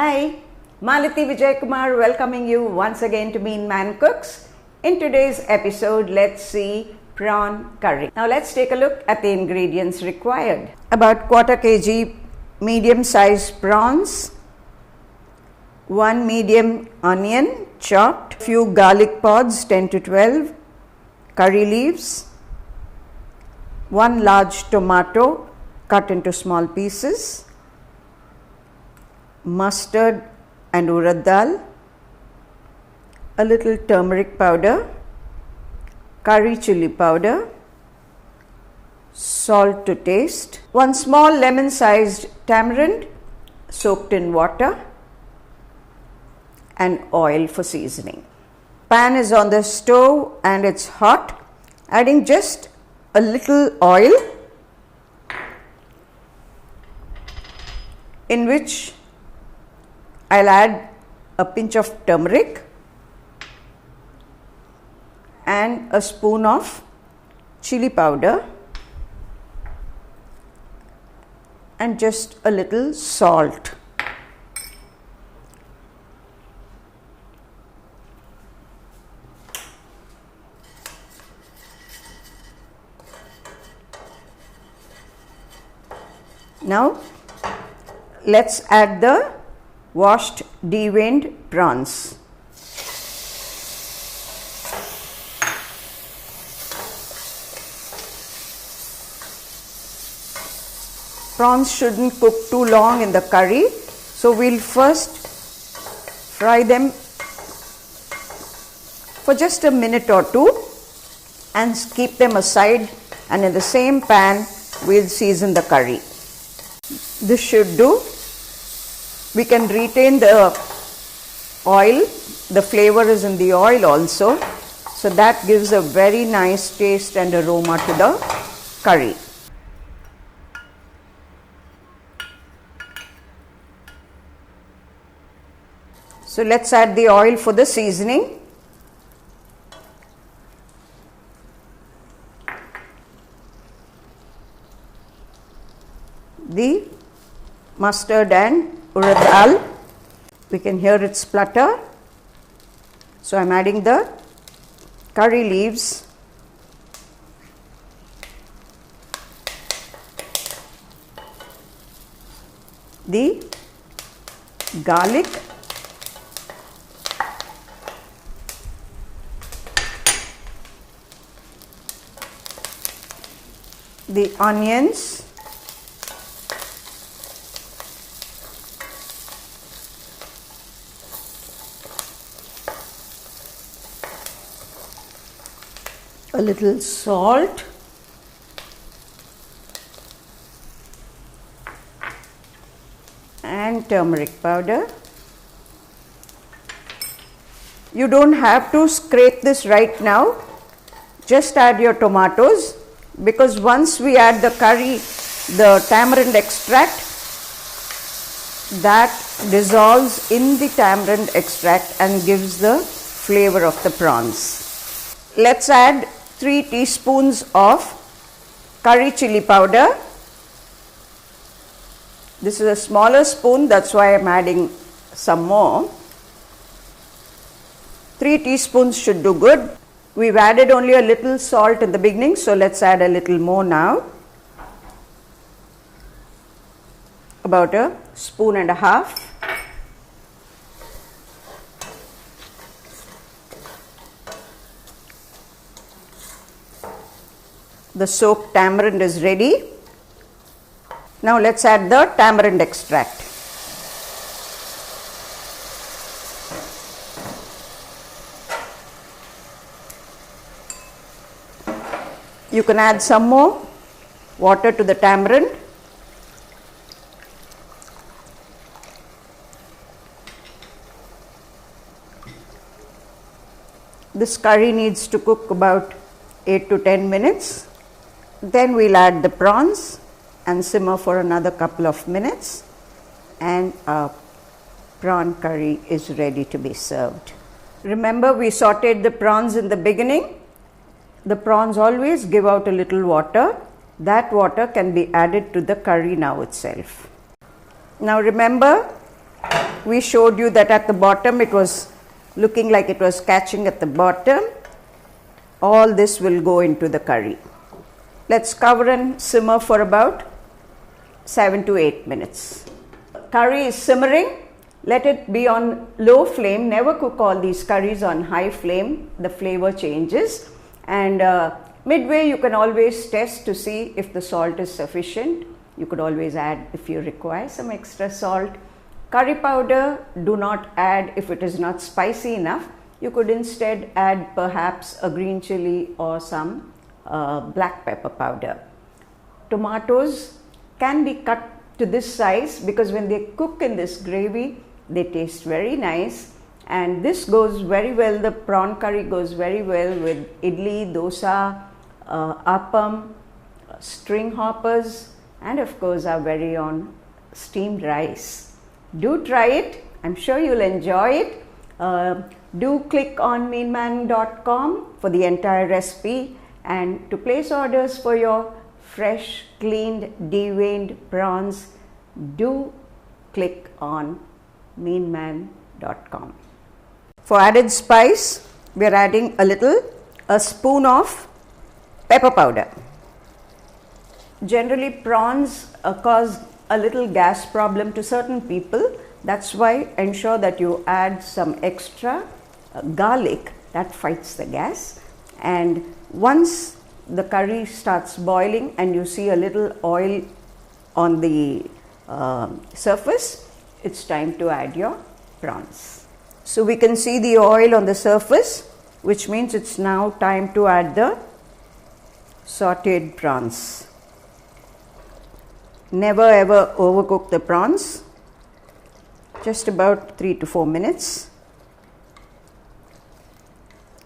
Hi, Malati Vijay Kumar welcoming you once again to Meen Man Cooks. In today's episode, let's see prawn curry. Now let's take a look at the ingredients required. About quarter kg medium-sized prawns, 1 medium onion chopped, few garlic pods 10 to 12, curry leaves, 1 large tomato cut into small pieces, mustard and urad dal, a little turmeric powder, curry chili powder, salt to taste, 1 small lemon-sized tamarind soaked in water, and oil for seasoning. Pan is on the stove and it's hot. Adding just a little oil in which I'll add a pinch of turmeric and a spoon of chili powder and just a little salt. Now let's add the washed deveined prawns. Prawns shouldn't cook too long in the curry, so we'll first fry them for just a minute or two and keep them aside, and in the same pan we'll season the curry. This should do. We can retain the oil, the flavor is in the oil also, so that gives a very nice taste and aroma to the curry. So let's add the oil for the seasoning. The mustard and urad dal, we can hear it splutter, so I'm adding the curry leaves, the garlic, the onions, a little salt, and turmeric powder. You don't have to scrape this right now, just add your tomatoes, because once we add the curry, the tamarind extract, that dissolves in the tamarind extract and gives the flavor of the prawns. Let's add 3 teaspoons of curry chili powder. This is a smaller spoon, that's why I'm adding some more. 3 teaspoons should do good. We've added only a little salt in the beginning, so let's add a little more now. About a spoon and a half. The soaked tamarind is ready. Now let's add the tamarind extract. You can add some more water to the tamarind. This curry needs to cook about 8 to 10 minutes. Then we'll add the prawns and simmer for another couple of minutes, and our prawn curry is ready to be served. Remember, we sauteed the prawns in the beginning. The prawns always give out a little water. That water can be added to the curry now itself. Now remember, We showed you that at the bottom it was looking like it was catching at the bottom. All this will go into the curry. Let's cover and simmer for about 7 to 8 minutes. Curry is simmering. Let it be on low flame. Never cook all these curries on high flame. The flavor changes. And midway you can always test to see if the salt is sufficient. You could always add if you require some extra salt. Curry powder, do not add if it is not spicy enough. You could instead add perhaps a green chili or some black pepper powder. Tomatoes can be cut to this size because when they cook in this gravy, they taste very nice, and this goes very well. The prawn curry goes very well with idli, dosa, appam, string hoppers, and of course our very own steamed rice. Do try it. I'm sure you'll enjoy it. Do click on meenman.com for the entire recipe, and to place orders for your fresh, cleaned, deveined prawns, do click on meenman.com. For added spice, we are adding a spoon of pepper powder. Generally, prawns cause a little gas problem to certain people. That's why ensure that you add some extra garlic that fights the gas. And once the curry starts boiling and you see a little oil on the surface, it's time to add your prawns. So we can see the oil on the surface, which means it's now time to add the sauteed prawns. Never ever overcook the prawns. Just about 3 to 4 minutes.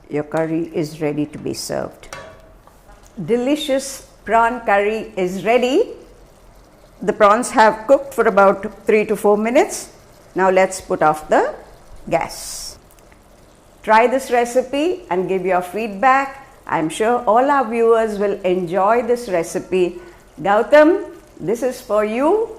Your curry is ready to be served. Delicious prawn curry is ready. The prawns have cooked for about 3 to 4 minutes. Now let's put off the gas. Try this recipe and give your feedback. I'm sure all our viewers will enjoy this recipe. Gautam, this is for you.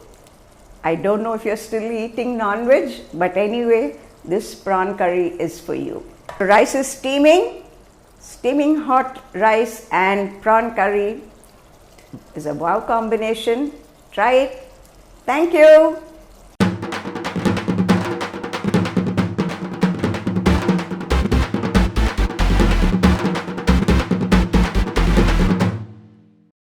I don't know if you're still eating non-veg, but anyway, this prawn curry is for you. Rice is steaming hot rice and prawn curry is a wow combination. Try it. Thank you.